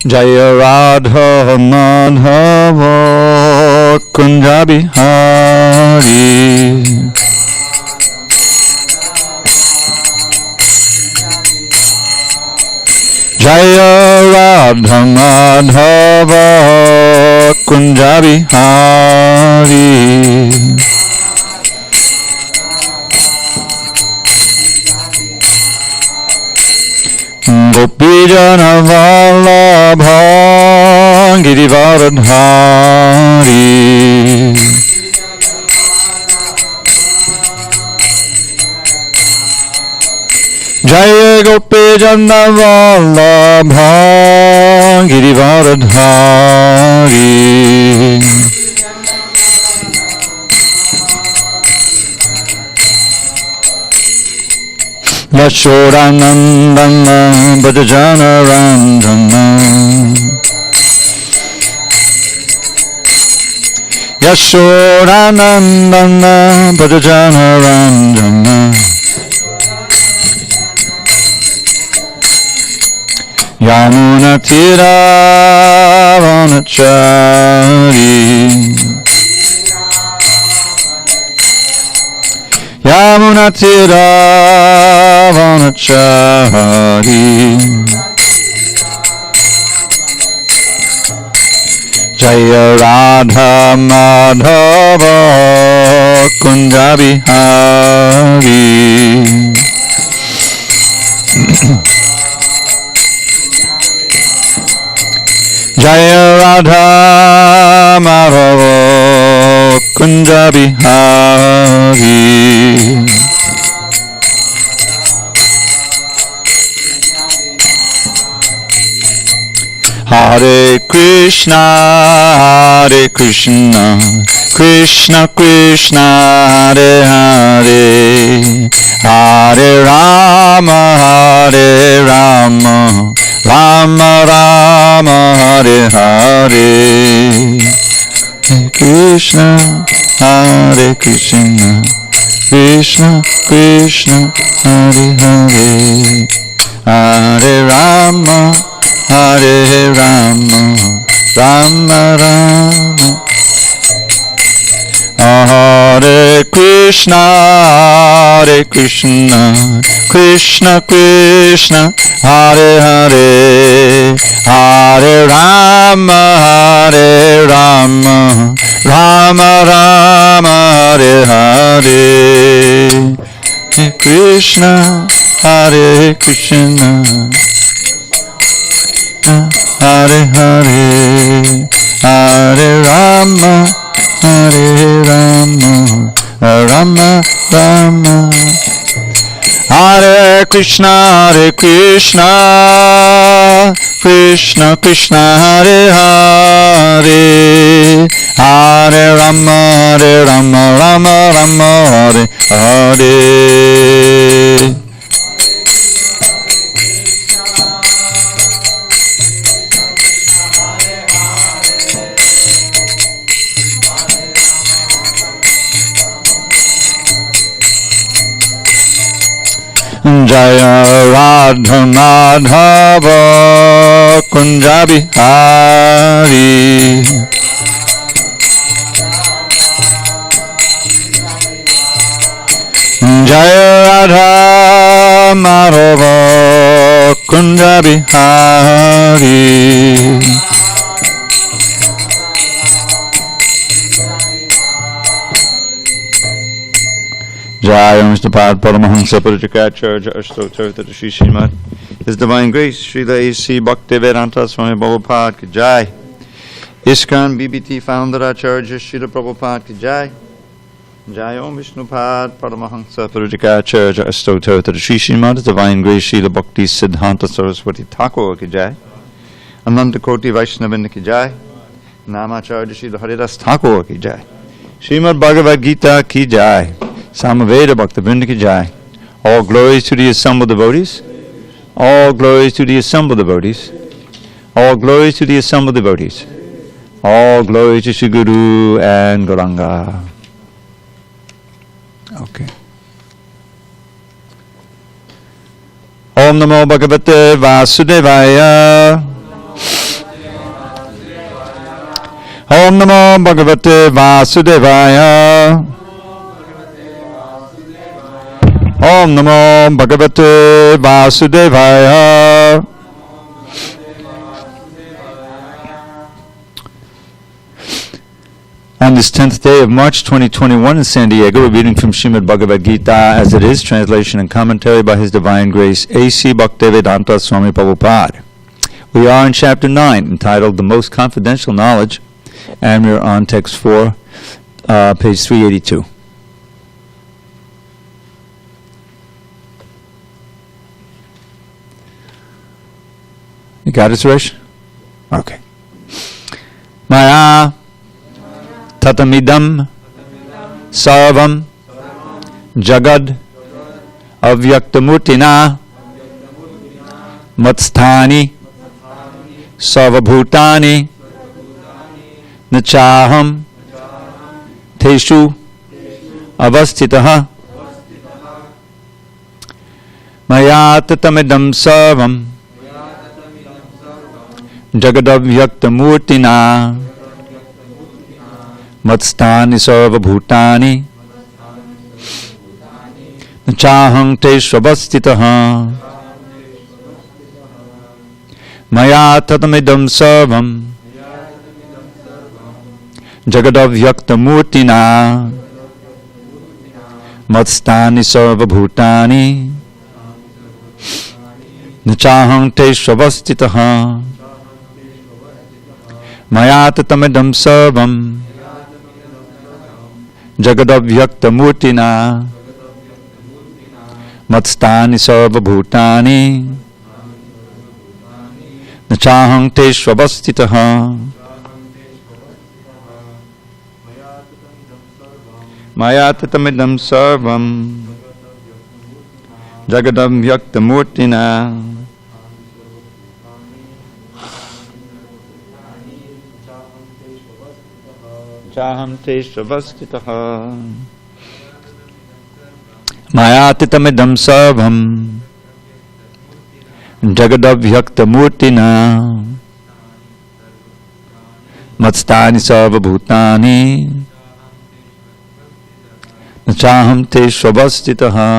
Jaya Radha Madhava Kunja Bihari. Jaya Radha Madhava Kunja Bihari. Gopijana Vallabha Girivaradhari. Jaya Gopijana Vallabha Girivaradhari. Yashodanandana Bhajana Ranjana. Yashodanandana Bhajana Ranjana. Yamuna Tira Vanachari. Yamuna Tira Vanachari. Jaya Radha Madhava Kunja Bihari. Jaya Radha Madhava Kunja Bihari. Hare Krishna, Hare Krishna, Krishna Krishna, Hare Hare, Hare Rama, Hare Rama, Rama Rama, Hare Hare. Hare Krishna, Hare Krishna, Krishna Krishna, Hare Hare, Hare Rama, Hare Rama, Rama Rama. Hare Krishna, Hare Krishna, Krishna Krishna, Hare Hare, Hare Rama, Hare Rama, Rama Rama, Hare Hare. Hare Krishna, Hare Krishna, Hare Hare, Hare Rama, Hare Rama, Rama Rama. Hare Krishna, Krishna Krishna, Hare Hare, Hare Rama, Rama Rama, Hare Hare. Jaya Radha Madhava Kunja Bihari. Jaya Radha Madhava Kunja Bihari. Jaya Mr. Pad Paramahansa Purjikacharya Ashtotartha Shri Srimad His Divine Grace Srila A.C. Bhaktivedanta Swami Prabhupada Ki Jai. ISKCON BBT Founder Acharya Srila Prabhupada Ki Jai. Jai Om Vishnupad Paramahansa Purjikacharya Ashtotartha Shri Srimad His Divine Grace Srila Bhakti Siddhanta Saraswati Thakur Ki Jai. Ananta Koti Vaishnavinda Ki Jai. Namacharya Srila Haridas Thakur Ki Jai. Srimad Bhagavad Gita Ki Jai. Samaveda Bhaktivinoda Ki Jai. All glories to the assembled devotees. All glories to the assembled devotees. All glories to the assembled devotees. All glories to Shri Guru and Gauranga. Okay. Om Namo Bhagavate Vasudevaya. Om Namo Bhagavate Vasudevaya. Om Namo Bhagavate Vasudevaya. On this 10th day of March 2021 in SanDiego, we're reading from Srimad Bhagavad Gita as it is, translation and commentary by His Divine Grace, A.C. Bhaktivedanta Swami Prabhupada. We are in Chapter 9, entitled The Most Confidential Knowledge, and we're on Text 4, page 382. You got it, Suresh? Okay. Maya tatamidam sarvam jagad avyaktamurtina matsthani sarvabhutani nachaham teshu avastitaha maya tatamidam sarvam jagadavyaktamurtina matstani sarvabhutani nachaham teshvavastitaha maya tatamidam sarvam jagadavyaktamurtina matstani sarvabhutani nachaham teshvavastitaha maya tatamidam sarvam jagadavyaktamurtina matstani sarvabhutani nachaham teshvavastitaha maya tatamidam sarvam jagadavyaktamurtina Chaham teshvavastitaha mayatitamidam sarvam jagadavyaktamurtina matstani sarvabhutani nachaham teshvavastitaha.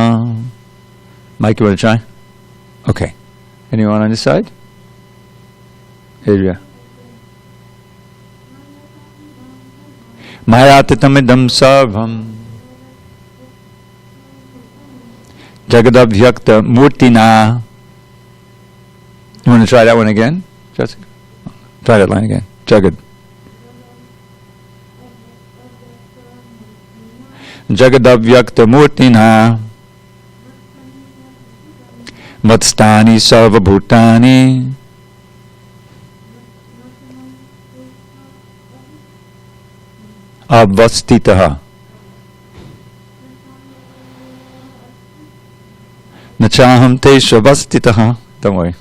Mike, you want to try? Okay. Anyone on this side? Adria. Mayatitamidam sarvam jagadavyakta murtina. You want to try that one again, Jessica? Try that line again. Jagad. Jagadavyakta murtina matstani sarvabhutani avastitaha nachaham teshvavastitaha. Don't worry.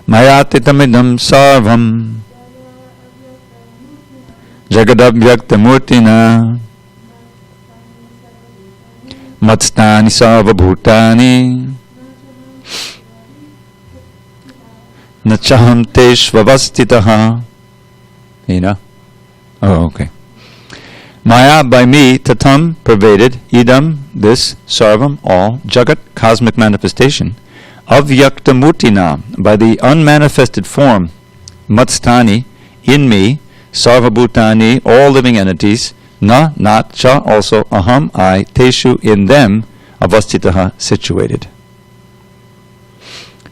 Mayatitamidam sarvam jagadavyaktamurtina matstani sarvabhutani nachaham teshvavastitaha. Nina? Oh, okay. Maya, by me, tatam, pervaded, idam, this, sarvam, all, jagat, cosmic manifestation, avyaktamurtina, by the unmanifested form, matstani, in me, sarvabhutani, all living entities, na, not, cha, also, aham, I, teshu, in them, avastitaha, situated.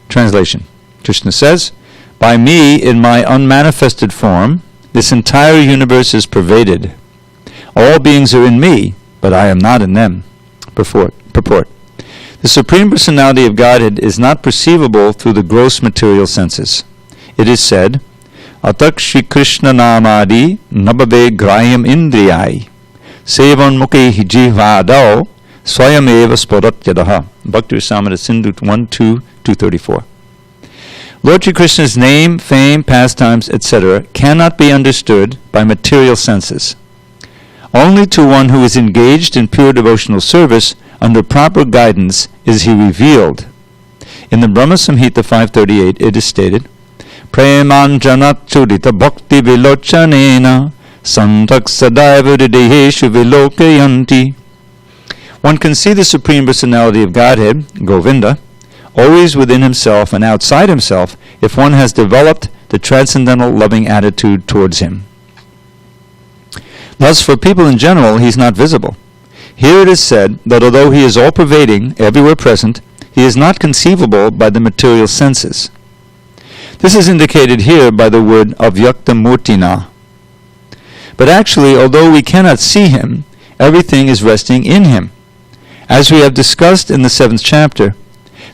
Translation. Krishna says, by me, in my unmanifested form, this entire universe is pervaded. All beings are in me, but I am not in them. Purport. The Supreme Personality of Godhead is not perceivable through the gross material senses. It is said, Atak Shri Krishna Namadi Nabave Grayam Indriyai Sevan Mukhe Jivadao Swayameva Spodatyadaha. Bhakti Rasamrita Sindhu 1-2-234. Lord Sri Krishna's name, fame, pastimes, etc. cannot be understood by material senses. Only to one who is engaged in pure devotional service under proper guidance is he revealed. In the Brahma Samhita 538 it is stated, Premanjanachudita bhakti vilochanena santak sadaiva hridayeshu vilokayanti. One can see the Supreme Personality of Godhead, Govinda, always within himself and outside himself if one has developed the transcendental loving attitude towards him. Thus, for people in general, he is not visible. Here it is said that although he is all-pervading, everywhere present, he is not conceivable by the material senses. This is indicated here by the word avyakta murtina. But actually, although we cannot see him, everything is resting in him. As we have discussed in the 7th chapter,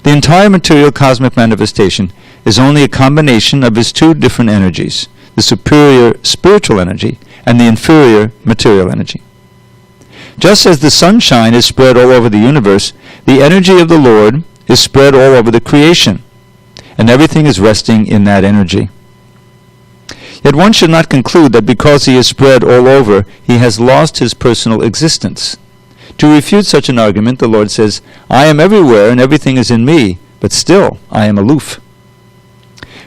the entire material cosmic manifestation is only a combination of his two different energies, the superior spiritual energy and the inferior material energy. Just as the sunshine is spread all over the universe, the energy of the Lord is spread all over the creation, and everything is resting in that energy. Yet one should not conclude that because he is spread all over, he has lost his personal existence. To refute such an argument, the Lord says, I am everywhere and everything is in me, but still I am aloof.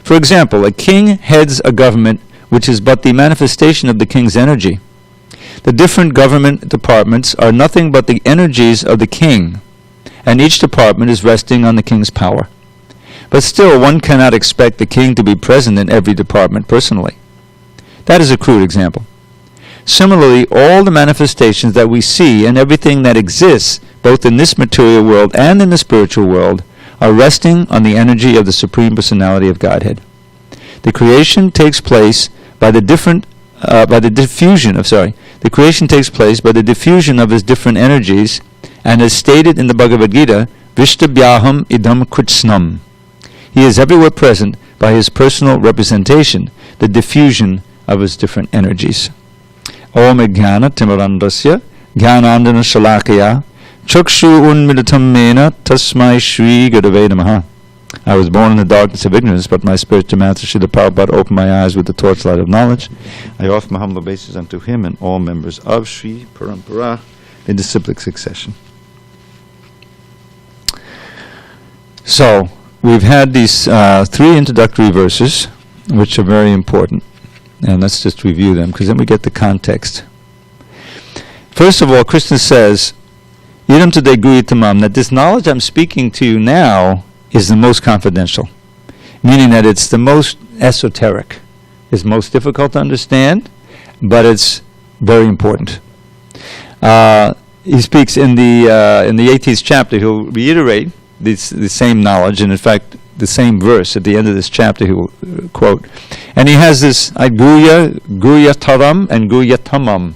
For example, a king heads a government which is but the manifestation of the king's energy. The different government departments are nothing but the energies of the king, and each department is resting on the king's power. But still, one cannot expect the king to be present in every department personally. That is a crude example. Similarly, all the manifestations that we see and everything that exists, both in this material world and in the spiritual world, are resting on the energy of the Supreme Personality of Godhead. The creation takes place by the diffusion of his different energies, and as stated in the Bhagavad Gita, Vishtabhyaham idam kritsnam. He is everywhere present by his personal representation, the diffusion of his different energies. Om Jnana Timarandasya Jnanandana Shalakaya Chakshu Unmidatam Mena Tasmai Shri Gurave Namaha. I was born in the darkness of ignorance, but my spiritual master Srila Prabhupada opened my eyes with the torchlight of knowledge. I offer my humble obeisance unto him and all members of Sri Parampara in disciplic succession. So, we've had these 3 introductory verses, which are very important. And let's just review them, because then we get the context. First of all, Krishna says, Idam Tade Guyatamam, that this knowledge I'm speaking to you now is the most confidential, meaning that it's the most esoteric. It's most difficult to understand, but it's very important. He speaks in the 18th chapter, he'll reiterate the same knowledge, and in fact, the same verse at the end of this chapter he will quote. And he has this Guya Taram and Guya Tamam.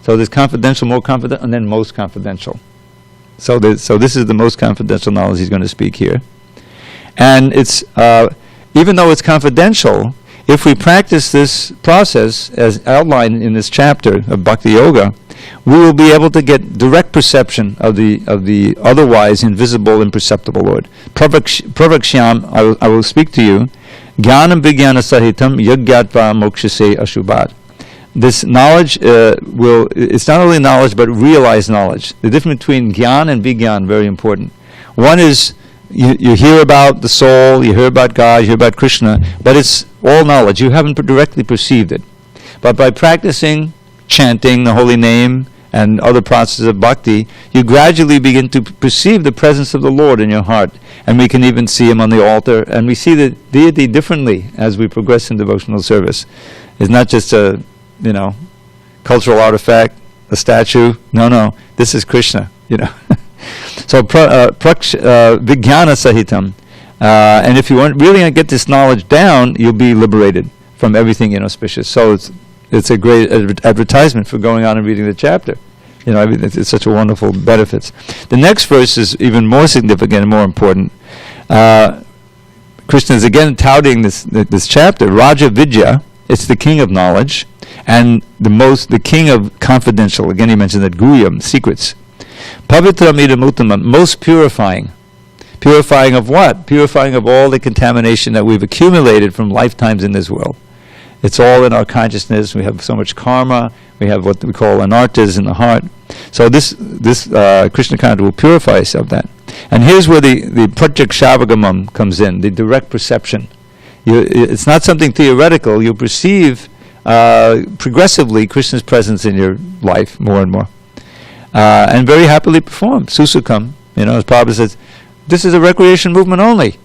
So there's confidential, more confidential, and then most confidential. So this is the most confidential knowledge he's going to speak here. And it's even though it's confidential, if we practice this process as outlined in this chapter of Bhakti Yoga, we will be able to get direct perception of the otherwise invisible, imperceptible Lord. Pravakshyam, I will speak to you. Jnanam vijnana sahitam yagyatva mokshase ashubhat. This knowledge it's not only knowledge but realized knowledge. The difference between jnana and vijnana, very important. One is you hear about the soul, you hear about God, you hear about Krishna, but it's all knowledge. You haven't directly perceived it. But by practicing chanting the holy name and other processes of bhakti, you gradually begin to perceive the presence of the Lord in your heart. And we can even see him on the altar, and we see the deity differently as we progress in devotional service. It's not just a, cultural artifact, a statue. No, this is Krishna, So, vijnana sahitam. And if you really get this knowledge down, you'll be liberated from everything inauspicious. So it's a great advertisement for going on and reading the chapter. It's such a wonderful benefits. The next verse is even more significant and more important. Krishna is again touting this chapter. Raja Vidya, it's the king of knowledge, and the king of confidential. Again, he mentioned that Guyam, secrets. Pavitra Midam Uttamam, most purifying. Purifying of what? Purifying of all the contamination that we've accumulated from lifetimes in this world. It's all in our consciousness. We have so much karma. We have what we call anartas in the heart. So this Krishna Kanda will purify us of that. And here's where the Pratyakshavagam comes in, the direct perception. It's not something theoretical. You perceive progressively Krishna's presence in your life more and more. And very happily performed. Susukam, as Prabhupada says, this is a recreation movement only.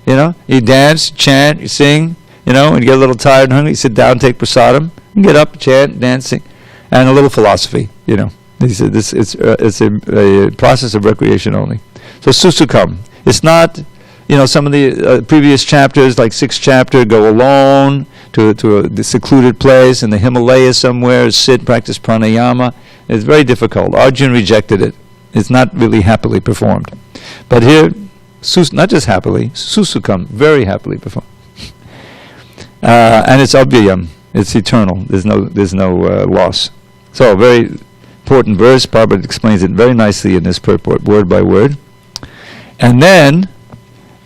You dance, chant, you sing, when you get a little tired and hungry, you sit down, take prasadam, and get up, chant, dancing, and a little philosophy, It's a process of recreation only. So susukam. It's not, some of the previous chapters, like 6th chapter, go alone to a secluded place in the Himalayas somewhere, sit, practice pranayama. It's very difficult. Arjuna rejected it. It's not really happily performed. But here, not just happily, susukam, very happily performed. And it's abhyayam. It's eternal. There's no loss. So, a very important verse. Prabhupada explains it very nicely in this purport, word by word. And then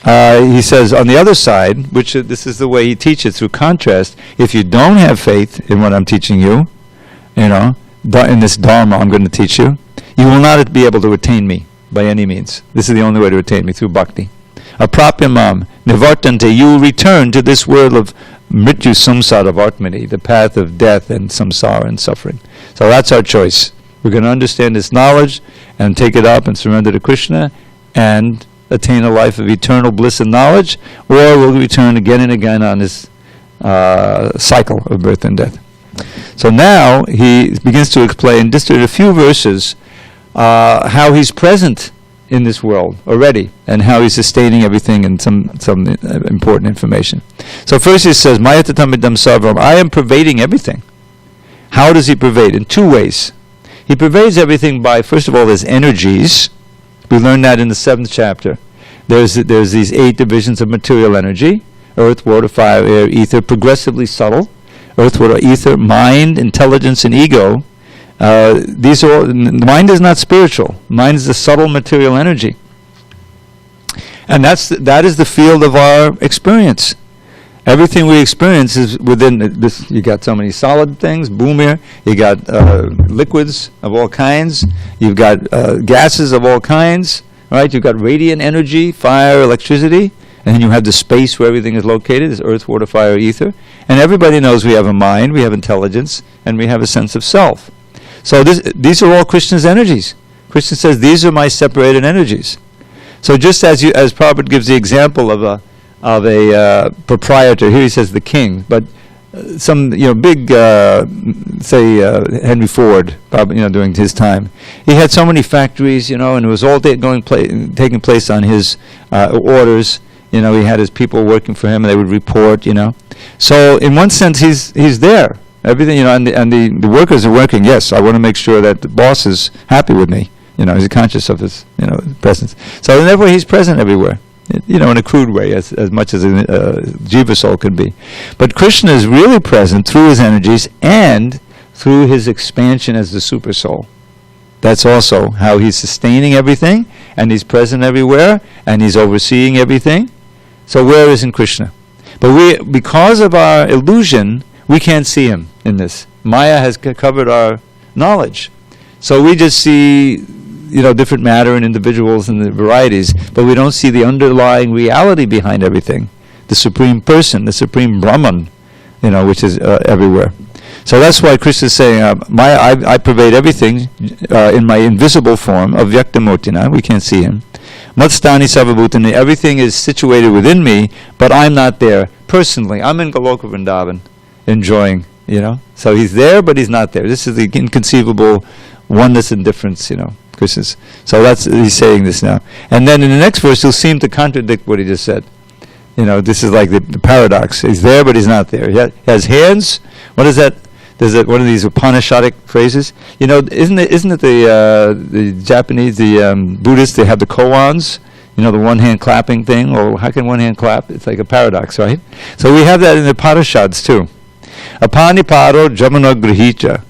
he says on the other side, which this is the way he teaches through contrast, if you don't have faith in what I'm teaching you, in this dharma I'm going to teach you, you will not be able to attain me by any means. This is the only way to attain me, through bhakti. Aprapyamam nivartante, you will return to this world of mrityu samsara vartmani, the path of death and samsara and suffering. So that's our choice. We're going to understand this knowledge and take it up and surrender to Krishna and attain a life of eternal bliss and knowledge, or we'll return again and again on this cycle of birth and death. So now he begins to explain, just in a few verses, how he's present in this world already, and how he's sustaining everything, and some important information. So first he says, Mayatatamidam sarvam, I am pervading everything. How does he pervade? In two ways. He pervades everything by, first of all, his energies. We learned that in the 7th chapter. There's these 8 divisions of material energy: earth, water, fire, air, ether, progressively subtle. Earth, water, ether, mind, intelligence, and ego. These are all, mind is not spiritual. Mind is the subtle material energy. And that is the field of our experience. Everything we experience is within this. You got so many solid things, boomir. You got liquids of all kinds. You've got gases of all kinds, right? You've got radiant energy, fire, electricity. And then you have the space where everything is located, is earth, water, fire, ether. And everybody knows we have a mind, we have intelligence, and we have a sense of self. So these are all Krishna's energies. Krishna says, these are my separated energies. So just as Prabhupada gives the example of a proprietor, here he says the king, but some big, say Henry Ford, probably during his time, he had so many factories, and it was all taking place on his orders. He had his people working for him, and they would report. So in one sense, he's there. Everything, and the workers are working. Yes, I want to make sure that the boss is happy with me. He's conscious of his, presence. So therefore, he's present everywhere. In a crude way, as much as a jiva soul can be. But Krishna is really present through his energies and through his expansion as the super soul. That's also how he's sustaining everything, and he's present everywhere, and he's overseeing everything. So where isn't Krishna? But because of our illusion, we can't see him in this. Maya has covered our knowledge. So we just see different matter and individuals and the varieties, but we don't see the underlying reality behind everything, the Supreme Person, the Supreme Brahman, which is everywhere. So that's why Krishna is saying, I pervade everything in my invisible form of Vyaktamurtina. We can't see him. Matstani Sarvabhutani, everything is situated within me, but I'm not there personally. I'm in Goloka Vrindavan, enjoying, So he's there, but he's not there. This is the inconceivable oneness and difference, Krishna's. So he's saying this now. And then in the next verse, he'll seem to contradict what he just said. This is like the paradox. He's there, but he's not there. He has hands. What is that? There's one of these Upanishadic phrases. Isn't it the Japanese, the Buddhists, they have the koans, the one hand clapping thing, or how can one hand clap? It's like a paradox, right? So we have that in the Upanishads too. Apanipado jamanagrihita.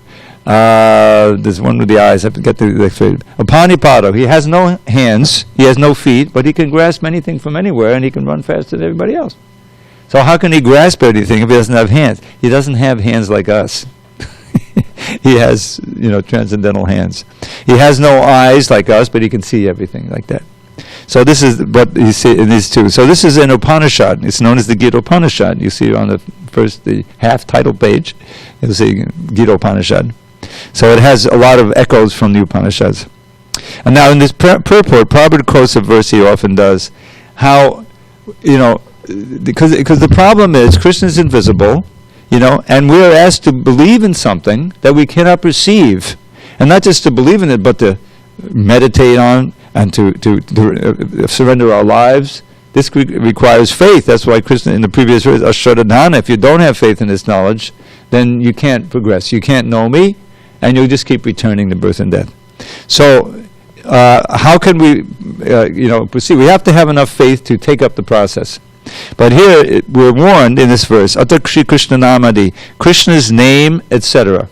There's one with the eyes. I forget the phrase. Apanipado. He has no hands. He has no feet, but he can grasp anything from anywhere, and he can run faster than everybody else. So how can he grasp anything if he doesn't have hands? He doesn't have hands like us. He has, transcendental hands. He has no eyes like us, but he can see everything like that. So this is what you see in these two. So this is an Upanishad. It's known as the Gita Upanishad. You see on the half title page, you'll see Gita Upanishad. So it has a lot of echoes from the Upanishads. And now in this purport, Prabhupada quotes a verse he often does, how, because the problem is Krishna is invisible, and we are asked to believe in something that we cannot perceive. And not just to believe in it, but to meditate on and to surrender our lives. This requires faith. That's why Krishna in the previous verse, Ashradhana, if you don't have faith in this knowledge, then you can't progress. You can't know me, and you'll just keep returning to birth and death. So how can we proceed? We have to have enough faith to take up the process. But here we're warned in this verse, Atakshi Krishna Namadi, Krishna's name, etc.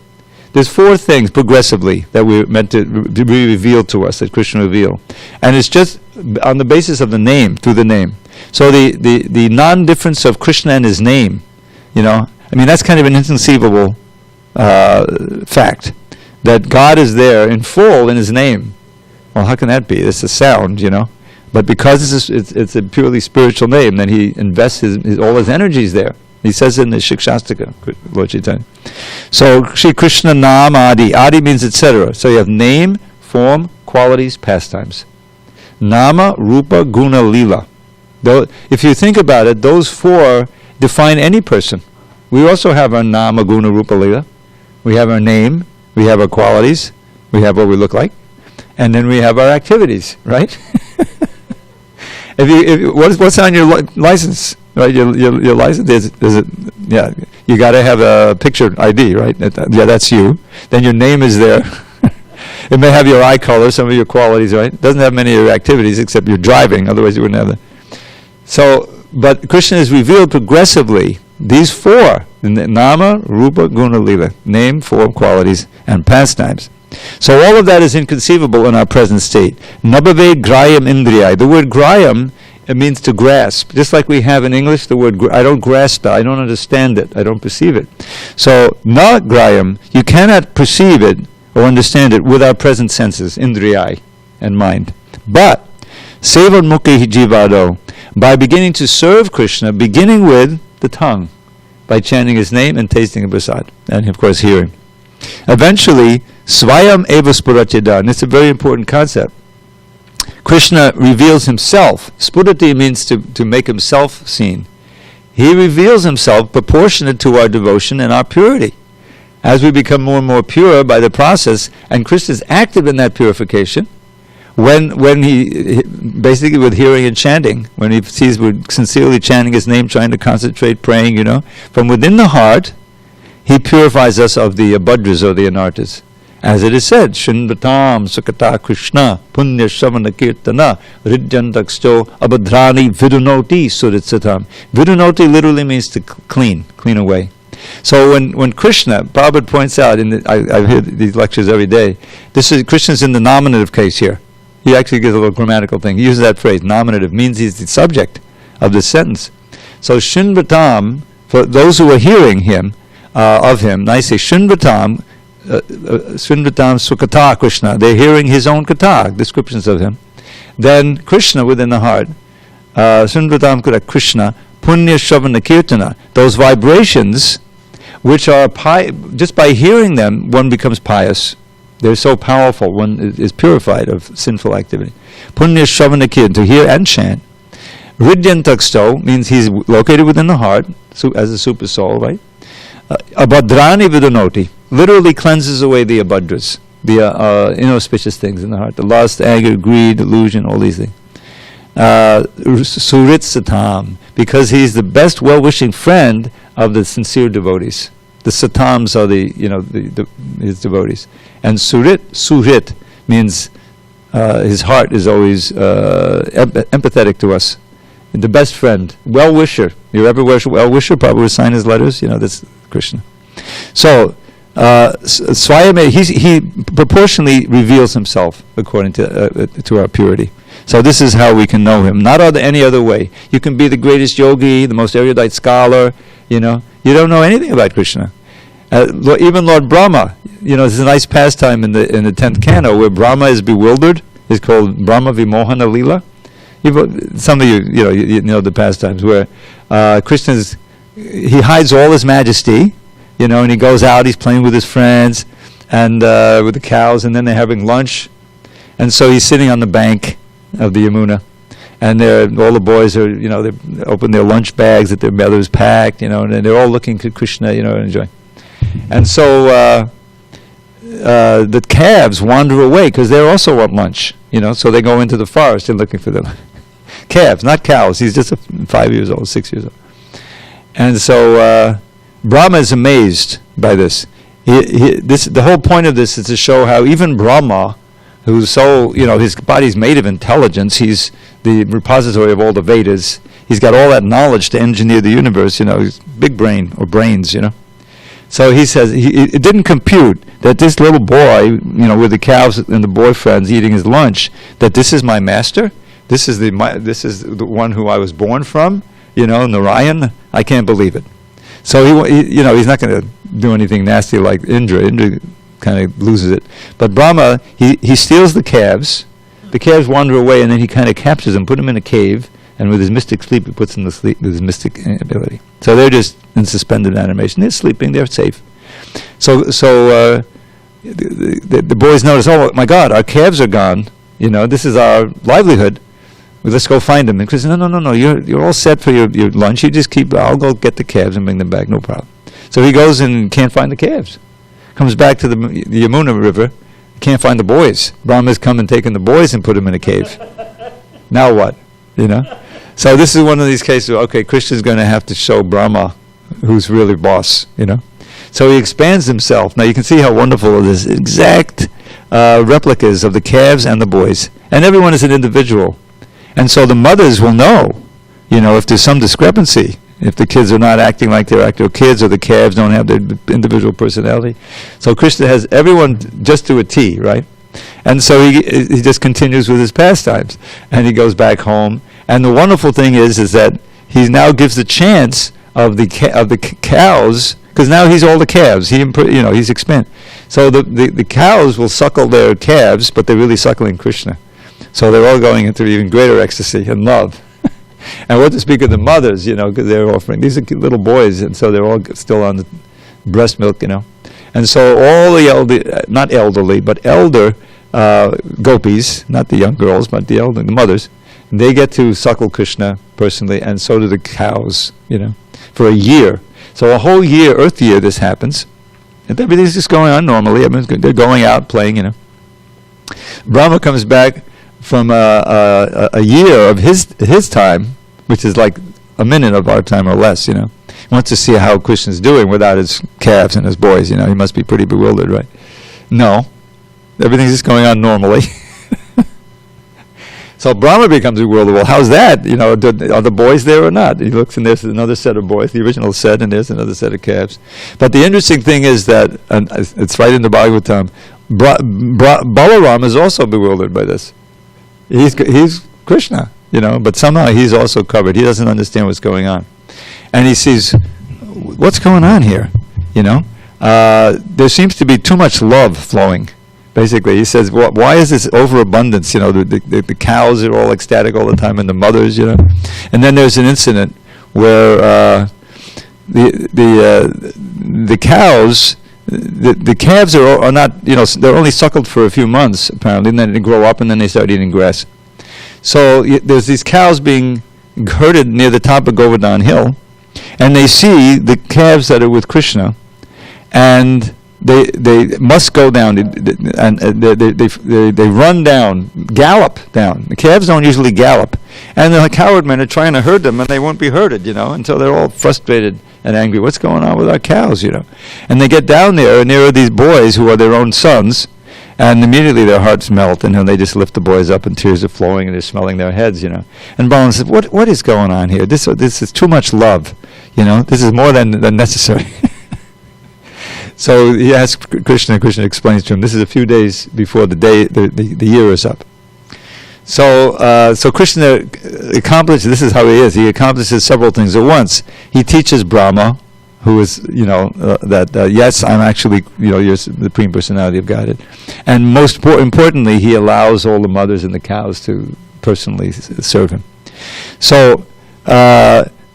There's 4 things progressively that we're meant to be revealed to us, that Krishna revealed. And it's just on the basis of the name, through the name. So the non-difference of Krishna and his name, that's kind of an inconceivable fact, that God is there in full in his name. Well, how can that be? It's a sound, But because it's a purely spiritual name, then he invests all his energies there. He says in the Shikshastika, Lord Chaitanya. So, Shri Krishna Nam Adi. Adi means etc. So you have name, form, qualities, pastimes. Nama, Rupa, Guna, Lila. If you think about it, those 4 define any person. We also have our Nama, Guna, Rupa, Lila. We have our name, we have our qualities, we have what we look like, and then we have our activities, right? What's on your license? Right, your license is it? Yeah, you got to have a picture ID, right? Yeah, that's you. Then your name is there. It may have your eye color, some of your qualities, right? It doesn't have many of your activities except you're driving. Otherwise, you wouldn't have that. So, but Krishna is revealed progressively. These 4: Nama, Rupa, Guna, Lila, name, form, qualities, and pastimes. So all of that is inconceivable in our present state. Nabhave grayam indriyai. The word grayam, it means to grasp. Just like we have in English the word, I don't grasp it, I don't understand it, I don't perceive it. So, na grayam, you cannot perceive it or understand it with our present senses, indriyai and mind. But, sevan mukhi jivado, by beginning to serve Krishna, beginning with the tongue, by chanting his name and tasting of prasad, and of course hearing. Eventually, svayam eva spuracheda, and it's a very important concept. Krishna reveals himself. Spurati means to make himself seen. He reveals himself proportionate to our devotion and our purity. As we become more and more pure by the process, and Krishna is active in that purification, when he basically with hearing and chanting, when he sees we're sincerely chanting his name, trying to concentrate, praying, from within the heart, he purifies us of the abhadras or the anarthas. As it is said, Shinvatam Sukata Krishna Punya Shamana Kirtana Ridjantaksto Abhadrani Vidunoti Suritsatam. Vidunoti literally means to clean away. So when Krishna, Prabhupada points out, I hear these lectures every day, Krishna's in the nominative case here. He actually gives a little grammatical thing. He uses that phrase, nominative, means he's the subject of this sentence. So Shinvatam, for those who are hearing him, of him, I say Shinvatam, Srinvatam Sukata Krishna, they're hearing his own kata, descriptions of him. Then Krishna within the heart, Srinvatam Krishna, Punya Shravana Kirtana, those vibrations which are just by hearing them, one becomes pious. They're so powerful, one is purified of sinful activity. Punya Shravana Kirtana, to hear and chant. Ridyantaksto means he's located within the heart, as a super soul, right? Abhadrani Vidunoti, literally cleanses away the abhadras, the inauspicious things in the heart, the lust, anger, greed, delusion, all these things. Surit Satam, because he's the best well-wishing friend of the sincere devotees. The Satams are his devotees. And Surit means his heart is always empathetic to us. The best friend, well-wisher. You ever well-wisher? Probably would sign his letters. That's Krishna. So, Swayame, he proportionally reveals himself according to our purity. So this is how we can know him. Not any other way. You can be the greatest yogi, the most erudite scholar. You don't know anything about Krishna. Even Lord Brahma. There's a nice pastime in the 10th canto where Brahma is bewildered. It's called Brahma Vimohana Lila. Some of you know the pastimes where Krishna's, he hides all his majesty, and he goes out, he's playing with his friends, and with the cows, and then they're having lunch. And so he's sitting on the bank of the Yamuna, and all the boys are, they open their lunch bags that their mothers packed, and they're all looking to Krishna, and enjoying. And so the calves wander away because they also want lunch, so they go into the forest and looking for them. Calves, not cows. He's just 5 years old, 6 years old. And so Brahma is amazed by this. The whole point of this is to show how even Brahma, who's so, his body's made of intelligence, he's the repository of all the Vedas, he's got all that knowledge to engineer the universe, he's big brain, or brains, So he says, it didn't compute that this little boy, with the cows and the boyfriends eating his lunch, that this is my master, this is the one who I was born from, Narayan, I can't believe it. So he's not going to do anything nasty like Indra. Indra kind of loses it. But Brahma, he steals the calves wander away, and then he kind of captures them, put them in a cave, and with his mystic sleep, he puts them to sleep with his mystic ability. So they're just in suspended animation. They're sleeping, they're safe. So the boys notice, oh my God, our calves are gone. This is our livelihood. Well, let's go find them. And Chris says, no, you're all set for your lunch. You just I'll go get the calves and bring them back, no problem. So he goes and can't find the calves. Comes back to the Yamuna River, can't find the boys. Brahma's come and taken the boys and put them in a cave. Now what? So this is one of these cases where, okay, Krishna's going to have to show Brahma who's really boss, So he expands himself. Now you can see how wonderful it is. Exact replicas of the calves and the boys. And everyone is an individual. And so the mothers will know, if there's some discrepancy, if the kids are not acting like their actual kids, or the calves don't have their individual personality. So Krishna has everyone just to a T, right? And so he just continues with his pastimes, and he goes back home. And the wonderful thing is that he now gives the chance of the cows, because now he's all the calves. He's expanded. So the cows will suckle their calves, but they're really suckling Krishna. So they're all going into even greater ecstasy and love. And what to speak of the mothers, because they're offering. These are little boys, and so they're all still on the breast milk, And so all the not elderly, but elder gopis, not the young girls, but the mothers, they get to suckle Krishna personally, and so do the cows, for a year. So a whole year, Earth year, this happens. And everything's just going on normally. They're going out, playing, Brahma comes back from a year of his time, which is like a minute of our time or less, He wants to see how Krishna's doing without his calves and his boys, He must be pretty bewildered, right? No. Everything's just going on normally. So Brahma becomes bewildered. Well, how's that? Are the boys there or not? He looks, and there's another set of boys, the original set, and there's another set of calves. But the interesting thing is that, and it's right in the Bhagavatam, Balaram is also bewildered by this. He's Krishna, but somehow he's also covered. He doesn't understand what's going on. And he sees, what's going on here? There seems to be too much love flowing. Basically, he says, why is this overabundance? The cows are all ecstatic all the time, and the mothers, And then there's an incident where the cows, the calves are not, they're only suckled for a few months, apparently, and then they grow up, and then they start eating grass. So there's these cows being herded near the top of Govardhan Hill, and they see the calves that are with Krishna, and they must go down, and they run down, gallop down. The calves don't usually gallop, and the coward men are trying to herd them, and they won't be herded, until they're all frustrated and angry. What's going on with our cows, And they get down there, and there are these boys who are their own sons, and immediately their hearts melt, and they just lift the boys up, and tears are flowing, and they're smelling their heads, And Balaram says, what is going on here? This is too much love, This is more than necessary. So he asks Krishna, and Krishna explains to him, this is a few days before the year is up. So Krishna accomplishes, this is how he is, he accomplishes several things at once. He teaches Brahma, who is, that yes, I'm actually, you're the Supreme Personality of Godhead. And most importantly, he allows all the mothers and the cows to personally serve him. So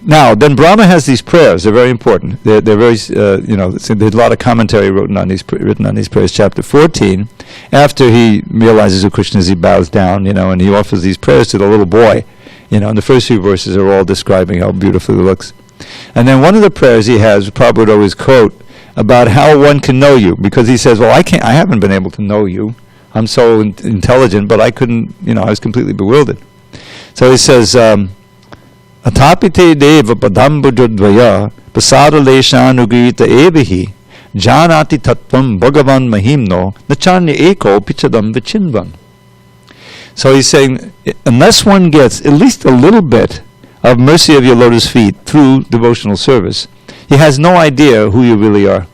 now, then Brahma has these prayers. They're very important. They're very, there's a lot of commentary written on these prayers. Chapter 14, after he realizes who Krishna is, he bows down, and he offers these prayers to the little boy. And the first few verses are all describing how beautiful he looks. And then one of the prayers he has, Prabhupada would always quote, about how one can know you, because he says, well, I haven't been able to know you. I'm so intelligent, but I couldn't, I was completely bewildered. So he says, Atapite deva padambujudvaya pasadaleshanugita evahi janati tattvam bhagavan mahimno nachanya eko pichadam vichinvam. So he's saying, unless one gets at least a little bit of mercy of your lotus feet through devotional service, he has no idea who you really are.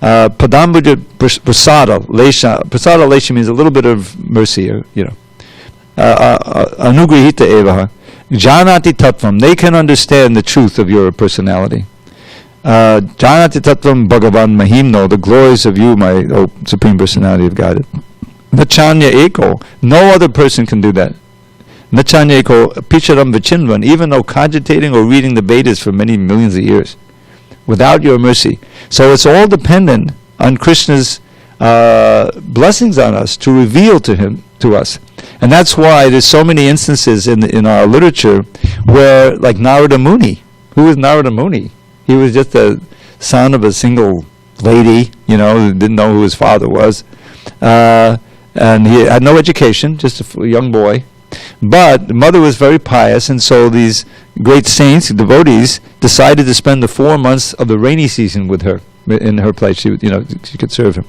Padambuja prasada lesha means a little bit of mercy, anugrihita evaha. Janati tattvam, they can understand the truth of your personality. Janati tattvam bhagavan mahimno, the glories of you, my Supreme Personality of God. Nachanya eko, no other person can do that. Nachanya eko picharam vichinvan, even though cogitating or reading the Vedas for many millions of years, without your mercy. So it's all dependent on Krishna's blessings on us to reveal to us. And that's why there's so many instances in our literature where, like Narada Muni. Who was Narada Muni? He was just a son of a single lady, who didn't know who his father was. And he had no education, just a young boy. But the mother was very pious, and so these great saints, devotees, decided to spend the 4 months of the rainy season with her, in her place. She could serve him.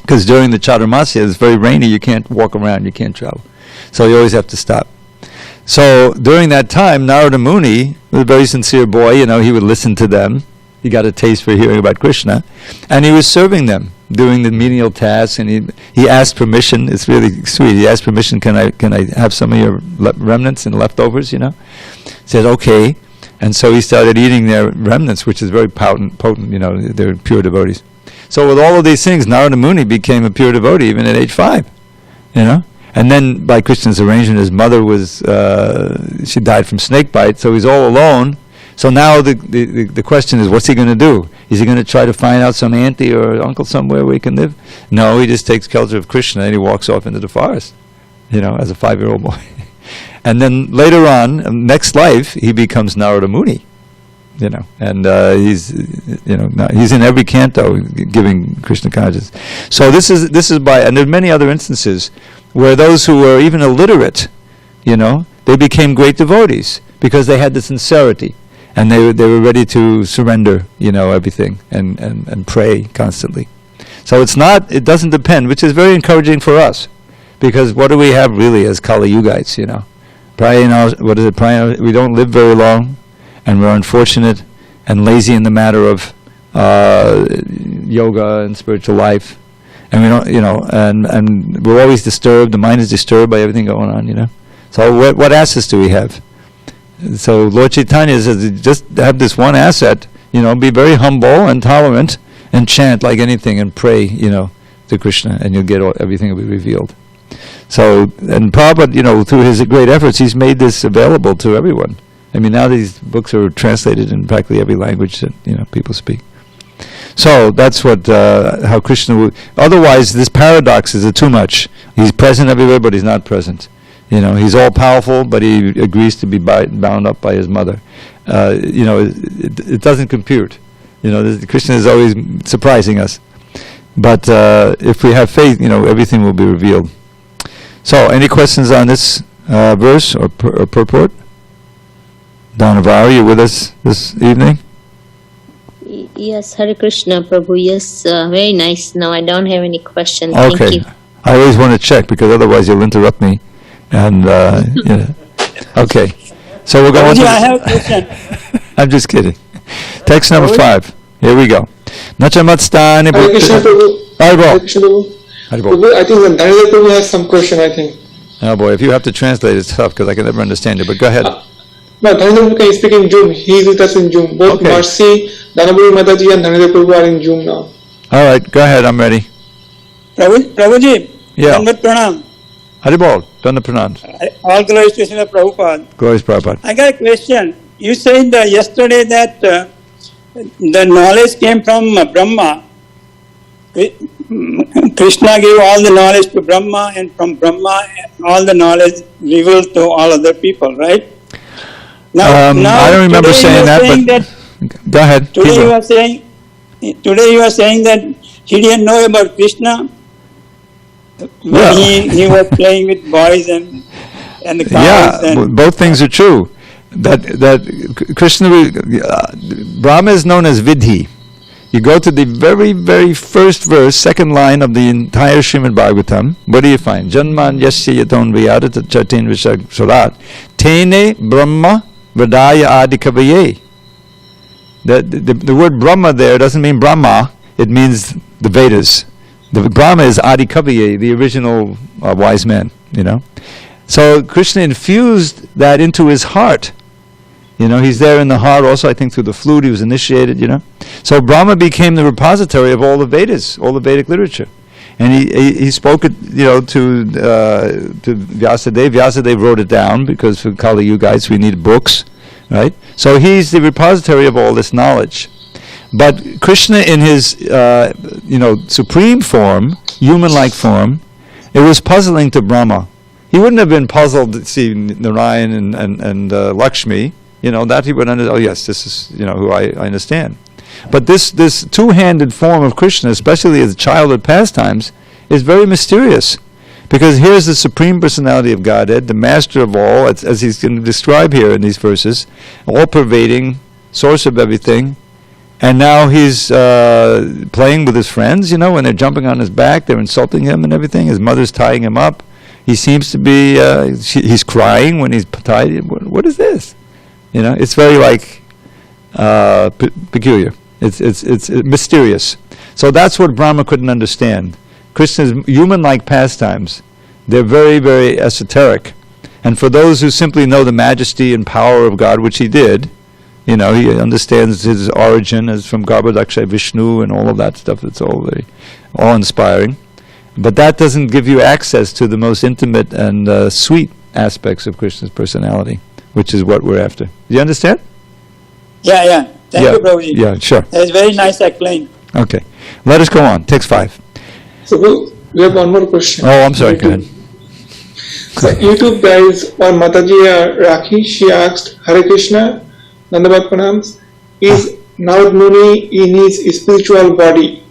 Because during the Chaturmasya, it's very rainy, you can't walk around, you can't travel. So you always have to stop. So during that time, Narada Muni was a very sincere boy, he would listen to them. He got a taste for hearing about Krishna. And he was serving them, doing the menial tasks, and he asked permission. It's really sweet. He asked permission, can I have some of your remnants and leftovers, He said, okay. And so he started eating their remnants, which is very potent, they're pure devotees. So with all of these things, Narada Muni became a pure devotee even at age 5, And then by Krishna's arrangement, his mother she died from snake bite, so he's all alone. So now the question is, what's he going to do? Is he going to try to find out some auntie or uncle somewhere where he can live? No, he just takes shelter of Krishna and he walks off into the forest, as a 5-year-old boy. And then later on, next life, he becomes Narada Muni. And he's in every canto giving Krishna consciousness. So this is by, and there are many other instances where those who were even illiterate, they became great devotees because they had the sincerity, and they were ready to surrender, everything and pray constantly. So it doesn't depend, which is very encouraging for us, because what do we have really as Kali Yugites, We don't live very long. And we're unfortunate and lazy in the matter of yoga and spiritual life, and we don't, and we're always disturbed. The mind is disturbed by everything going on, So what assets do we have? So Lord Chaitanya says, just have this one asset, be very humble and tolerant, and chant like anything, and pray, to Krishna, and you'll get everything will be revealed. So, and Prabhupada, through his great efforts, he's made this available to everyone. Now these books are translated in practically every language that people speak. So that's how Krishna would. Otherwise, this paradox is too much. He's present everywhere, but he's not present. He's all powerful, but he agrees to be bound up by his mother. It doesn't compute. Krishna is always surprising us. But if we have faith, everything will be revealed. So, any questions on this verse or purport? Dhanava, are you with us this evening? Yes, Hare Krishna, Prabhu. Yes, very nice. No, I don't have any questions. Okay. Thank you. I always want to check, because otherwise you'll interrupt me. And, Okay. So we're going to... I have a question. I'm just kidding. Text number 5. Here we go. Nachamatstani... Hare Krishna, Prabhu. Hare Krishna, Prabhu. Prabhu. I think Dravida Prabhu has some question, I think. Oh boy, if you have to translate, it's tough, because I can never understand it, but go ahead. No, Dhananjay Prabhu can speak in Zoom. He is with us in Zoom. Both Okay. Marcy, Dhanaburi Mataji and Dhananjay Prabhu are in Zoom now. All right, go ahead, I'm ready. Prabhuji, Yeah. Dandavat Pranam. Haribol, Dana Pranam. All glories to Srila Prabhupada. Glories Prabhupada. I got a question. You said yesterday that the knowledge came from Brahma. Krishna gave all the knowledge to Brahma, and from Brahma all the knowledge revealed to all other people, right? I don't remember saying that, but go ahead. Today you are saying that he didn't know about Krishna. But he was playing with boys and the cows. Yeah, both things are true. That Krishna, Brahma is known as Vidhi. You go to the very, very first verse, second line of the entire Srimad Bhagavatam. What do you find? Janman yasya yaton vyadata chatin vishak surat. Tene Brahma Vadaya Adikavaye. The word Brahma there doesn't mean Brahma, it means the Vedas. The Brahma is Adikavaye, the original wise man, you know. So Krishna infused that into his heart. You know, he's there in the heart also, I think through the flute, he was initiated, you know. So Brahma became the repository of all the Vedas, all the Vedic literature. And he spoke it, you know, to Vyasadeva. Vyasadeva wrote it down because for Kali Yugites we need books, right? So he's the repository of all this knowledge. But Krishna in his, supreme form, human-like form, it was puzzling to Brahma. He wouldn't have been puzzled to see Narayan and Lakshmi, you know, that he would understand, oh yes, this is, you know, who I understand. But this two-handed form of Krishna, especially as childhood pastimes, is very mysterious. Because here's the Supreme Personality of Godhead, the master of all, as he's going to describe here in these verses, all-pervading, source of everything. And now he's playing with his friends, you know, when they're jumping on his back, they're insulting him and everything. His mother's tying him up. He seems to be, he's crying when he's tied. What is this? You know, it's very peculiar. It's mysterious. So that's what Brahma couldn't understand. Krishna's human-like pastimes, they're very, very esoteric. And for those who simply know the majesty and power of God, which he did, you know, he understands his origin as from Garbhodakshay Vishnu and all of that stuff. It's all very awe-inspiring. But that doesn't give you access to the most intimate and sweet aspects of Krishna's personality, which is what we're after. Do you understand? Yeah. Thank you, Prabhuji. Yeah, sure. That's very nice explained. Okay. Let us go on. Text 5. So we have one more question. Oh, I'm sorry. Go ahead. So YouTube guys or Mataji Rakhi, she asked, Hare Krishna, Nandabad Pranams, is Narad Muni in his spiritual body?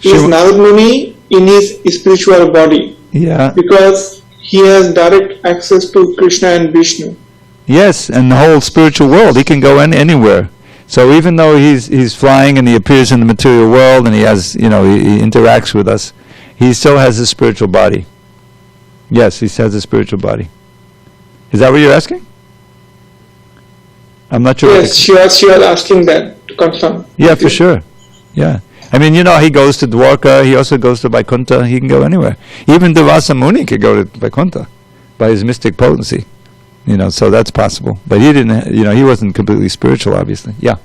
Is Narad Muni in his spiritual body? Yeah. Because he has direct access to Krishna and Vishnu. Yes, and the whole spiritual world. He can go anywhere. So even though he's flying and he appears in the material world and he has, you know, he interacts with us, he still has a spiritual body. Yes, he has a spiritual body. Is that what you're asking? I'm not sure. Yes, she was asking that to confirm. Yeah, for sure. Yeah. I mean, you know, he goes to Dwarka, he also goes to Vaikuntha, he can go anywhere. Even Durvasa Muni could go to Vaikuntha by his mystic potency. You know, so that's possible. But he didn't, you know, he wasn't completely spiritual, obviously. Yeah.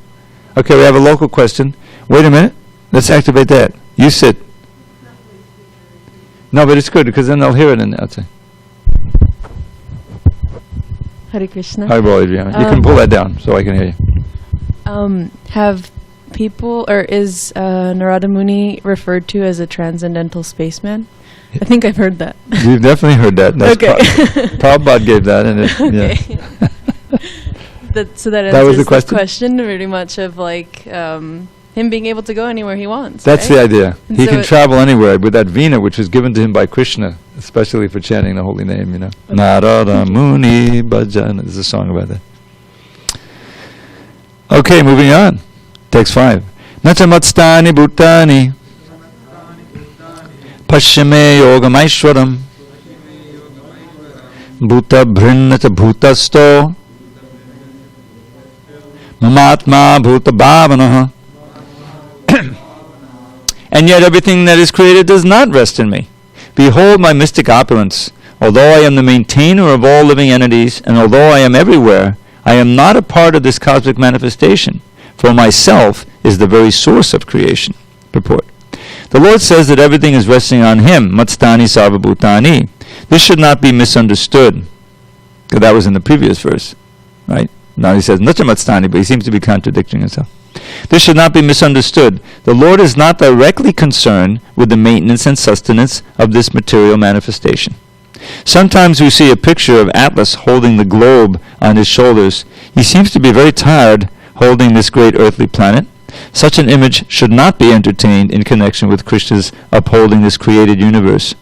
Okay, we have a local question. Wait a minute. Let's activate that. You sit. No, but it's good, because then they'll hear it and outside. Hare Krishna. Hi, Adriana. You can pull that down so I can hear you. Have people, or is Narada Muni referred to as a transcendental spaceman? I think I've heard that. You've definitely heard that. That's okay. Prabhupada gave that. And it, okay. Yeah. So that was answers the question pretty much of like him being able to go anywhere he wants. That's right? the idea. And He so can travel anywhere with that Veena, which was given to him by Krishna, especially for chanting the holy name, you know. Okay. Narada Muni Bhajan. There's a song about that. Okay, moving on. Text 5. Nachamatstani bhutani Pashyame yogamaishwaram Bhuta bhrinnata bhutasto Mamatma bhuta bhavanaha. And yet everything that is created does not rest in me. Behold my mystic opulence. Although I am the maintainer of all living entities, and although I am everywhere, I am not a part of this cosmic manifestation. For myself is the very source of creation. Purport. The Lord says that everything is resting on Him, Matstani Sarvabhutani. This should not be misunderstood. Because that was in the previous verse, right? Now he says, Natya Matstani, but he seems to be contradicting himself. This should not be misunderstood. The Lord is not directly concerned with the maintenance and sustenance of this material manifestation. Sometimes we see a picture of Atlas holding the globe on his shoulders. He seems to be very tired holding this great earthly planet. Such an image should not be entertained in connection with Krishna's upholding this created universe.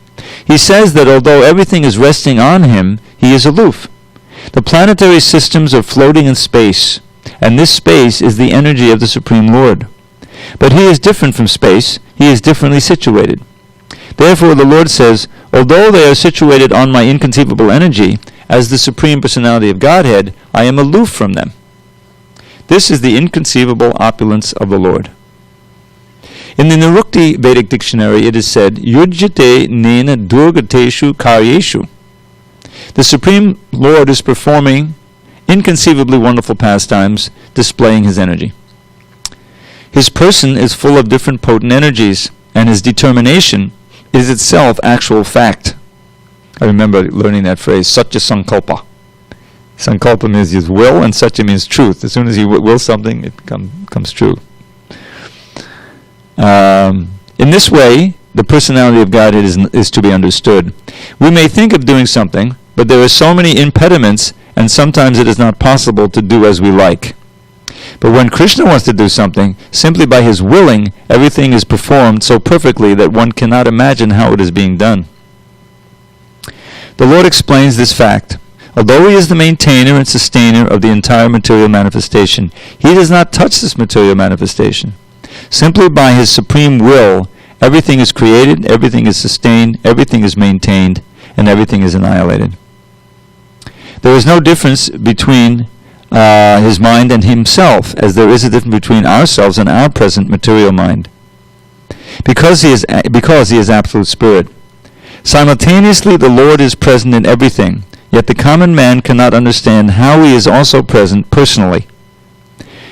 He says that although everything is resting on him, he is aloof. The planetary systems are floating in space, and this space is the energy of the Supreme Lord. But he is different from space. He is differently situated. Therefore, the Lord says, although they are situated on my inconceivable energy, as the Supreme Personality of Godhead, I am aloof from them. This is the inconceivable opulence of the Lord. In the Nirukti Vedic dictionary, it is said, Yujjate nena durgateshu karyeshu. The Supreme Lord is performing inconceivably wonderful pastimes, displaying His energy. His person is full of different potent energies, and His determination is itself actual fact. I remember learning that phrase, Satya Sankalpa. Sankalpa means His will, and Satya means truth. As soon as He wills something, it comes true. In this way, the personality of Godhead is to be understood. We may think of doing something, but there are so many impediments, and sometimes it is not possible to do as we like. But when Krishna wants to do something, simply by His willing, everything is performed so perfectly that one cannot imagine how it is being done. The Lord explains this fact. Although He is the maintainer and sustainer of the entire material manifestation, He does not touch this material manifestation. Simply by His supreme will, everything is created, everything is sustained, everything is maintained, and everything is annihilated. There is no difference between His mind and Himself, as there is a difference between ourselves and our present material mind. Because He is absolute spirit. Simultaneously, the Lord is present in everything, yet the common man cannot understand how He is also present personally.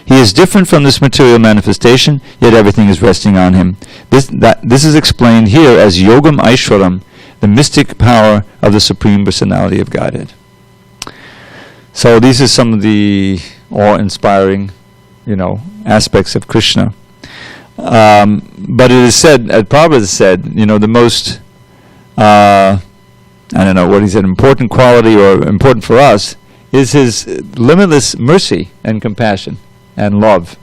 He is different from this material manifestation, yet everything is resting on Him. This is explained here as Yogam Aishwaram, the mystic power of the Supreme Personality of Godhead. So these are some of the awe-inspiring, aspects of Krishna. But it is said, as Prabhupada has said, the most, I don't know what he said, important quality or important for us is His limitless mercy and compassion and love.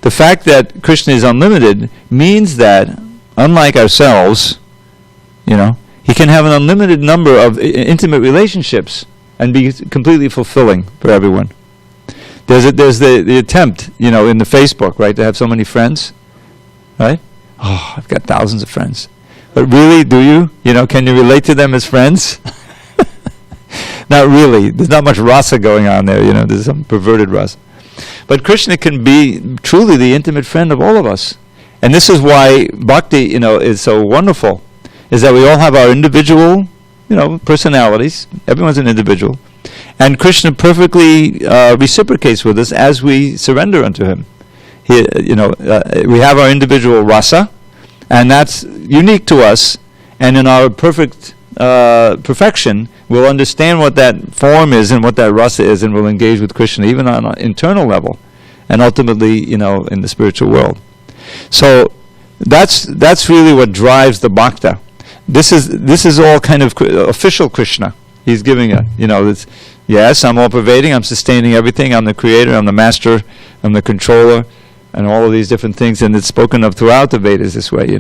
The fact that Krishna is unlimited means that, unlike ourselves, He can have an unlimited number of intimate relationships and be completely fulfilling for everyone. There's the attempt, in the Facebook, right, to have so many friends, right? Oh, I've got thousands of friends. But really, do you? Can you relate to them as friends? Not really. There's not much rasa going on there, there's some perverted rasa. But Krishna can be truly the intimate friend of all of us. And this is why bhakti, is so wonderful, is that we all have our individual, personalities. Everyone's an individual. And Krishna perfectly reciprocates with us as we surrender unto Him. We have our individual rasa, and that's unique to us. And in our perfect perfection, we'll understand what that form is and what that rasa is, and we'll engage with Krishna even on an internal level, and ultimately, in the spiritual world. So that's really what drives the bhakta. This is all kind of official Krishna. He's giving this. Yes, I'm all pervading. I'm sustaining everything. I'm the creator. I'm the master. I'm the controller, and all of these different things. And it's spoken of throughout the Vedas this way.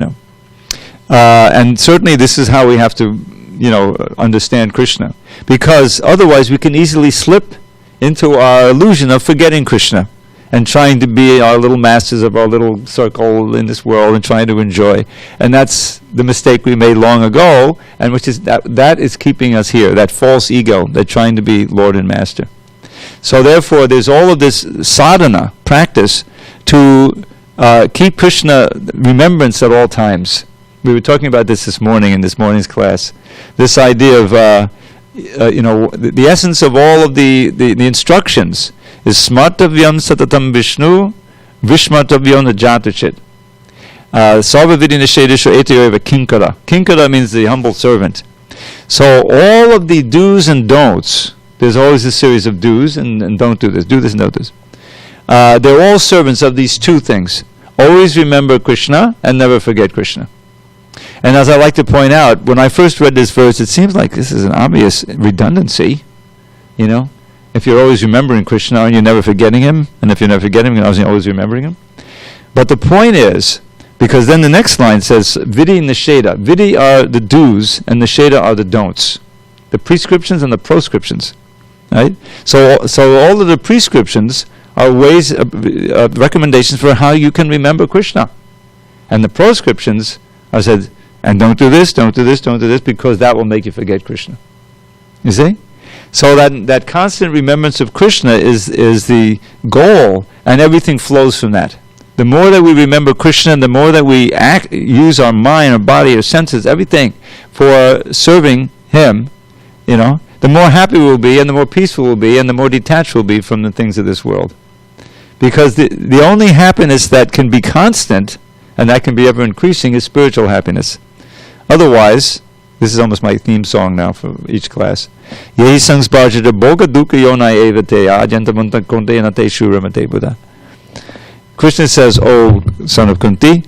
And certainly this is how we have to, understand Krishna, because otherwise we can easily slip into our illusion of forgetting Krishna and trying to be our little masters of our little circle in this world and trying to enjoy. And that's the mistake we made long ago, and which is that is keeping us here, that false ego, that trying to be Lord and Master. So therefore, there's all of this sadhana, practice, to keep Krishna remembrance at all times. We were talking about this morning in this morning's class. This idea of, the essence of all of the instructions is smartavyam satatam Vishnu, vishmartavyam najatachit. Sarva Vidi Nishedisha Etayoeva Kinkara. Kinkara means the humble servant. So all of the do's and don'ts, there's always a series of do's and don't do this and don't do this. They're all servants of these two things. Always remember Krishna and never forget Krishna. And as I like to point out, when I first read this verse, it seems like this is an obvious redundancy. You know, if you're always remembering Krishna and you're never forgetting him, and if you're never forgetting him, you're always remembering him. But the point is, because then the next line says, Vidi Nisheda. Vidi are the do's and Nisheda are the don'ts. The prescriptions and the proscriptions. Right? So all of the prescriptions are ways, recommendations for how you can remember Krishna. And the proscriptions are said, and don't do this, don't do this, don't do this, because that will make you forget Krishna. You see? So that constant remembrance of Krishna is the goal, and everything flows from that. The more that we remember Krishna, the more that we use our mind, our body, our senses, everything for serving him, you know, the more happy we'll be, and the more peaceful we'll be, and the more detached we'll be from the things of this world. Because the only happiness that can be constant, and that can be ever increasing, is spiritual happiness. Otherwise, this is almost my theme song now for each class. Yehi sangsbhajata boga dukkha yonai evate ajantamunta konte yanate shuramate Buddha. Krishna says, O son of Kunti,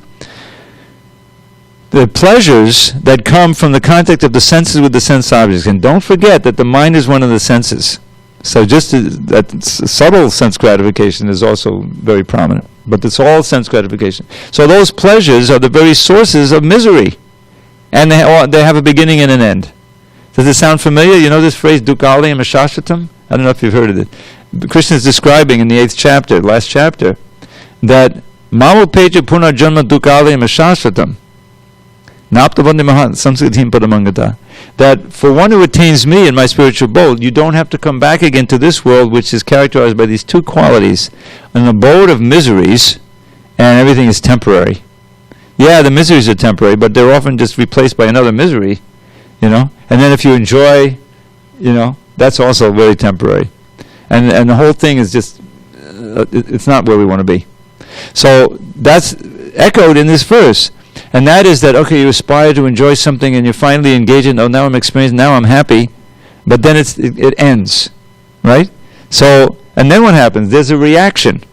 the pleasures that come from the contact of the senses with the sense objects, and don't forget that the mind is one of the senses. So just that subtle sense gratification is also very prominent, but it's all sense gratification. So those pleasures are the very sources of misery, and they have a beginning and an end. Does it sound familiar? You know this phrase, Dukkhalayam Ashashvatam? I don't know if you've heard of it. Krishna is describing in the 8th chapter, last chapter, that Mamupeja Puna Janma Dukkhalayam Ashashvatam. Naptavandi Mahat Samskritim Padamangata. That for one who attains me in my spiritual abode, you don't have to come back again to this world, which is characterized by these two qualities: an abode of miseries, and everything is temporary. Yeah, the miseries are temporary, but they're often just replaced by another misery, you know. And then if you enjoy, you know, that's also very temporary. And the whole thing is just, it's not where we want to be. So that's echoed in this verse. And that is that, okay, you aspire to enjoy something and you finally engage in, oh, now I'm experiencing, now I'm happy, but then it ends, right? So, and then what happens? There's a reaction.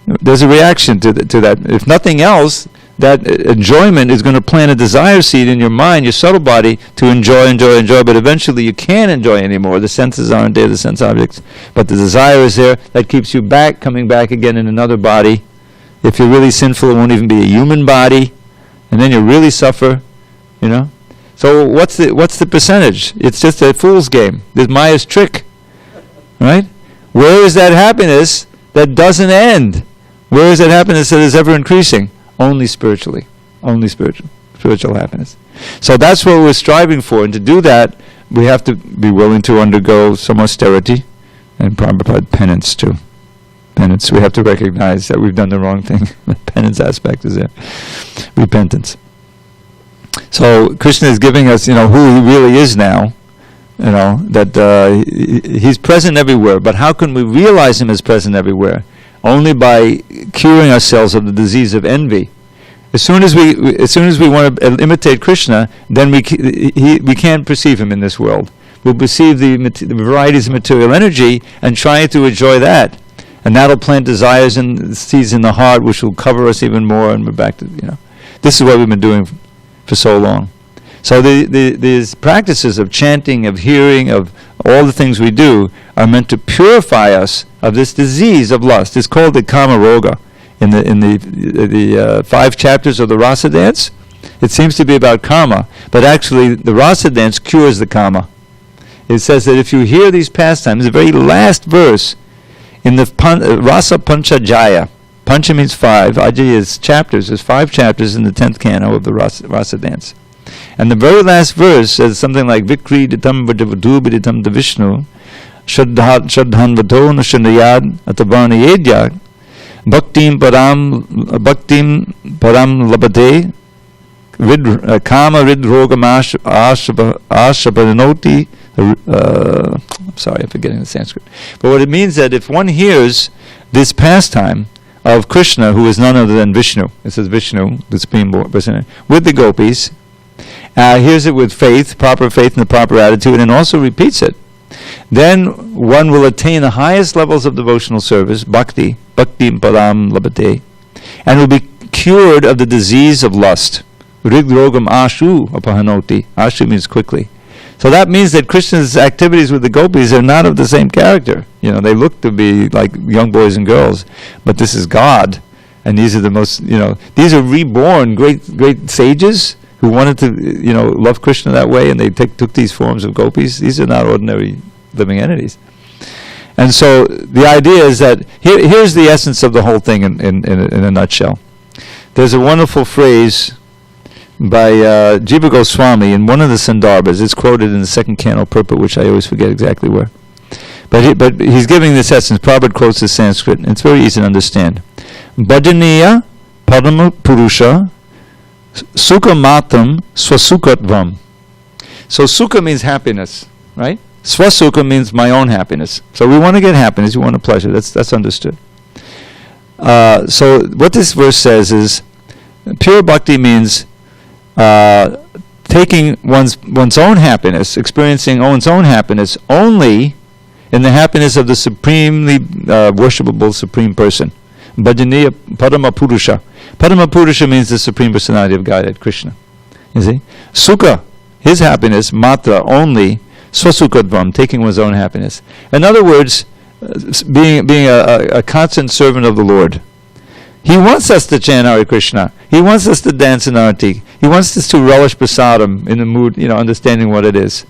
There's a reaction to that. If nothing else, that enjoyment is going to plant a desire seed in your mind, your subtle body, to enjoy, but eventually you can't enjoy anymore. The senses aren't there, the sense objects, but the desire is there. That keeps you back, coming back again in another body. If you're really sinful, it won't even be a human body. And then you really suffer, you know. So what's the percentage? It's just a fool's game. There's Maya's trick, right? Where is that happiness that doesn't end? Where is that happiness that is ever increasing? Only spiritually, only spiritual happiness. So that's what we're striving for, and to do that, we have to be willing to undergo some austerity and probably penance too. Penance. We have to recognize that we've done the wrong thing. The penance aspect is there. Repentance. So Krishna is giving us, you know, who he really is now. You know, that he's present everywhere. But how can we realize him as present everywhere? Only by curing ourselves of the disease of envy. As soon as we want to imitate Krishna, then we can't perceive him in this world. We'll perceive the varieties of material energy and try to enjoy that. And that'll plant desires and seeds in the heart, which will cover us even more, and we're back to, you know. This is what we've been doing for so long. So these practices of chanting, of hearing, of all the things we do are meant to purify us of this disease of lust. It's called the Kama Roga. In the 5 chapters of the Rasa dance, it seems to be about karma, but actually the Rasa dance cures the karma. It says that if you hear these pastimes, the very last verse, in the Rasa Panchajaya, Pancha means 5, Ajaya is chapters, there's 5 chapters in the 10th canto of the Rasa dance. And the very last verse says something like, Vikri ditam vajavadu biditam davishnu, Shraddhan vadho nushanayad atabani yedyak, Bhaktim param labade, kama rid rogam ashabanoti. I'm sorry, I'm forgetting the Sanskrit. But what it means that if one hears this pastime of Krishna, who is none other than Vishnu. It says Vishnu, the Supreme Person, with the gopis. Hears it with faith, proper faith and the proper attitude, and also repeats it. Then one will attain the highest levels of devotional service, bhakti param labate, and will be cured of the disease of lust. Rigdrogam ashu apahanoti. Ashu means quickly. So that means that Krishna's activities with the gopis are not of the same character. They look to be like young boys and girls, but this is God, and these are the most, these are reborn great sages who wanted to, love Krishna that way, and they took these forms of gopis. These are not ordinary living entities. And so the idea is that here's the essence of the whole thing in a nutshell. There's a wonderful phrase by Jiva Goswami in one of the Sandarbhas. It's quoted in the second canto purport, which I always forget exactly where. But he's giving this essence. Prabhupada quotes the Sanskrit, and it's very easy to understand. Bhajaniya padama purusha sukha matam swasukatvam. So sukha means happiness, right? Swasukha means my own happiness. So we want to get happiness, we want a pleasure. That's understood. So what this verse says is, pure bhakti means taking one's own happiness, experiencing one's own happiness only in the happiness of the supremely worshipable Supreme Person. Bhajaniya Padama Purusha. Padama Purusha means the Supreme Personality of Godhead, Krishna. You see? Sukha, his happiness, matra, only, swasukadvam, taking one's own happiness. In other words, being a constant servant of the Lord. He wants us to chant Hare Krishna. He wants us to dance in arati. He wants us to relish prasadam in the mood, understanding what it is.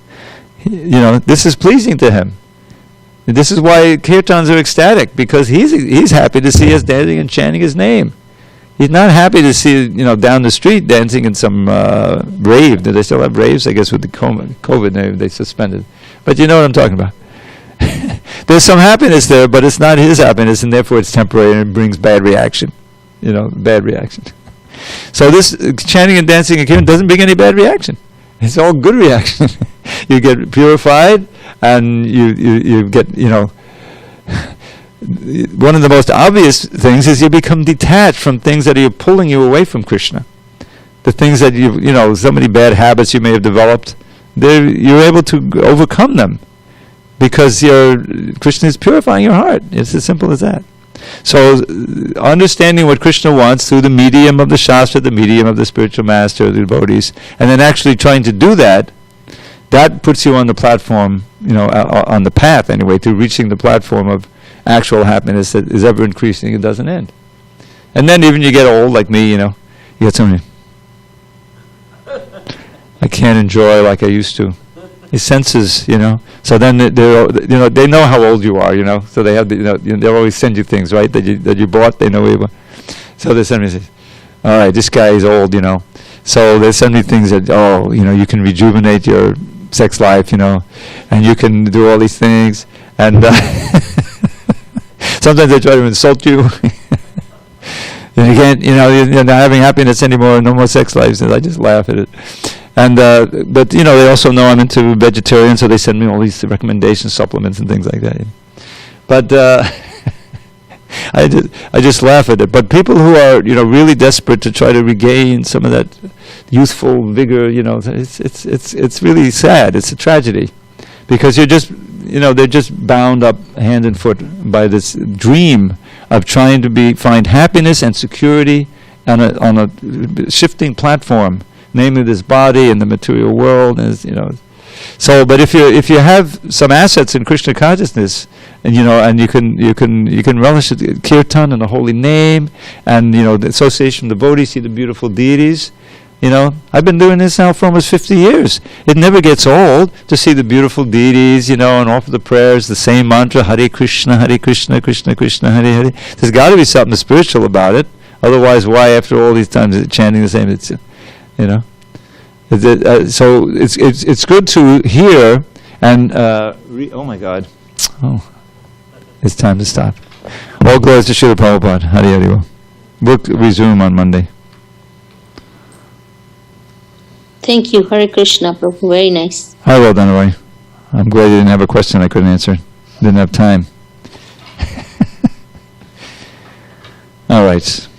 This is pleasing to him. This is why kirtans are ecstatic, because he's happy to see us dancing and chanting his name. He's not happy to see, down the street dancing in some rave. Do they still have raves? I guess with the COVID, they suspended. But you know what I'm talking about. There's some happiness there, but it's not his happiness, and therefore it's temporary and it brings bad reaction. Bad reaction. So this chanting and dancing and kirtan doesn't bring any bad reaction. It's all good reaction. You get purified, and you get, one of the most obvious things is you become detached from things that are pulling you away from Krishna. The things that so many bad habits you may have developed, you're able to overcome them, because Krishna is purifying your heart. It's as simple as that. So understanding what Krishna wants through the medium of the Shastra, the medium of the spiritual master, the devotees, and then actually trying to do that puts you on the platform, on the path anyway, to reaching the platform of actual happiness that is ever increasing and doesn't end. And then even you get old like me, you get something, I can't enjoy like I used to. Your senses, So then they know how old you are, So they have they always send you things, right? That you bought. They know where you bought. So they send me, all right, this guy is old, So they send me things that you can rejuvenate your sex life, and you can do all these things. And sometimes they try to insult you. You can't, you're not having happiness anymore. No more sex lives. And I just laugh at it. And but they also know I'm into vegetarian, so they send me all these recommendations, supplements, and things like that. But I just laugh at it. But people who are really desperate to try to regain some of that youthful vigor, it's really sad. It's a tragedy, because you're just they're just bound up hand and foot by this dream of trying to find happiness and security on a shifting platform, namely this body and the material world, and So, but if you have some assets in Krishna consciousness, and and you can relish the kirtan and the holy name, and the association with devotees, see the beautiful deities. I've been doing this now for almost 50 years. It never gets old to see the beautiful deities, and offer the prayers, the same mantra, Hare Krishna, Krishna Krishna, Hare Hare. There's got to be something spiritual about it. Otherwise, why, after all these times, is it chanting the same? It's, so it's good to hear and oh my God, it's time to stop. All glories to Srila Prabhupada. Hare Hare. We'll resume on Monday. Thank you, Hare Krishna, Prabhu. Very nice. Hi, well done, Roy. I'm glad you didn't have a question I couldn't answer. Didn't have time. writes,